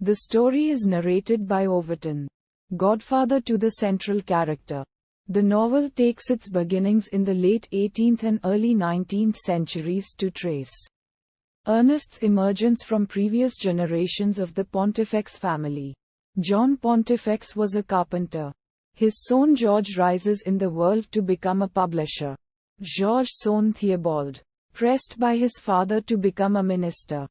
The story is narrated by Overton, godfather to the central character. The novel takes its beginnings in the late 18th and early 19th centuries to trace Ernest's emergence from previous generations of the Pontifex family. John Pontifex was a carpenter. His son George rises in the world to become a publisher. George's son Theobald, pressed by his father to become a minister,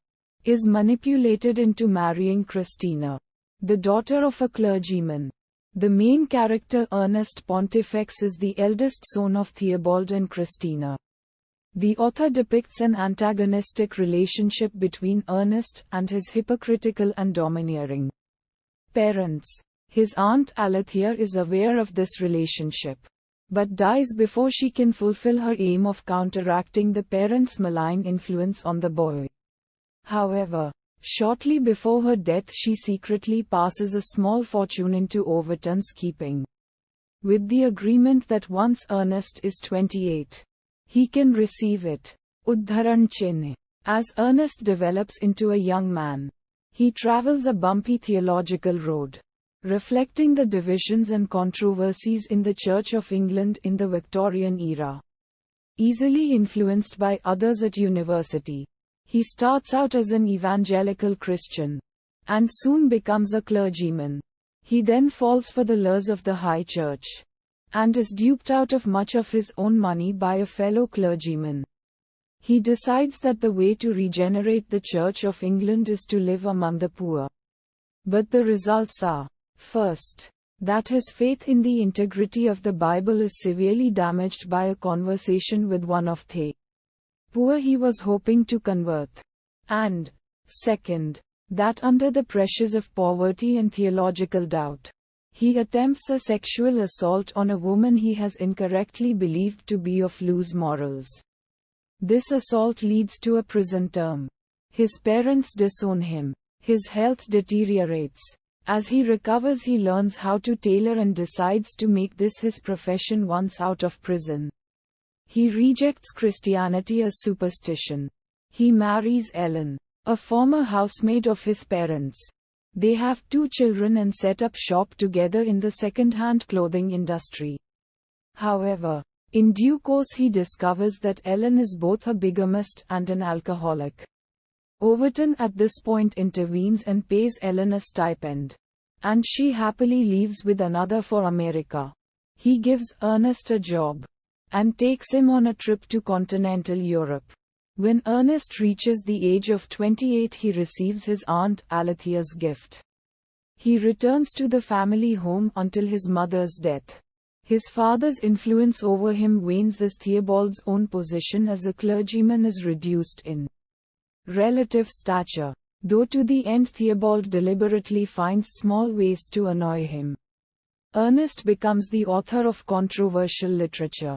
is manipulated into marrying Christina, the daughter of a clergyman. The main character Ernest Pontifex is the eldest son of Theobald and Christina. The author depicts an antagonistic relationship between Ernest and his hypocritical and domineering parents. His aunt Alethea is aware of this relationship, but dies before she can fulfill her aim of counteracting the parents' malign influence on the boy. However, shortly before her death she secretly passes a small fortune into Overton's keeping, with the agreement that once Ernest is 28, he can receive it. Uddharan Chinn. As Ernest develops into a young man, he travels a bumpy theological road, reflecting the divisions and controversies in the Church of England in the Victorian era. Easily influenced by others at university, he starts out as an evangelical Christian, and soon becomes a clergyman. He then falls for the lures of the high church, and is duped out of much of his own money by a fellow clergyman. He decides that the way to regenerate the Church of England is to live among the poor. But the results are, first, that his faith in the integrity of the Bible is severely damaged by a conversation with one of the poor he was hoping to convert. And, second, that under the pressures of poverty and theological doubt, he attempts a sexual assault on a woman he has incorrectly believed to be of loose morals. This assault leads to a prison term. His parents disown him. His health deteriorates. As he recovers, he learns how to tailor and decides to make this his profession once out of prison. He rejects Christianity as superstition. He marries Ellen, a former housemaid of his parents. They have 2 children and set up shop together in the second-hand clothing industry. However, in due course he discovers that Ellen is both a bigamist and an alcoholic. Overton at this point intervenes and pays Ellen a stipend, and she happily leaves with another for America. He gives Ernest a job, and takes him on a trip to continental Europe. When Ernest reaches the age of 28, he receives his aunt Alethea's gift. He returns to the family home until his mother's death. His father's influence over him wanes as Theobald's own position as a clergyman is reduced in relative stature, though to the end Theobald deliberately finds small ways to annoy him. Ernest becomes the author of controversial literature.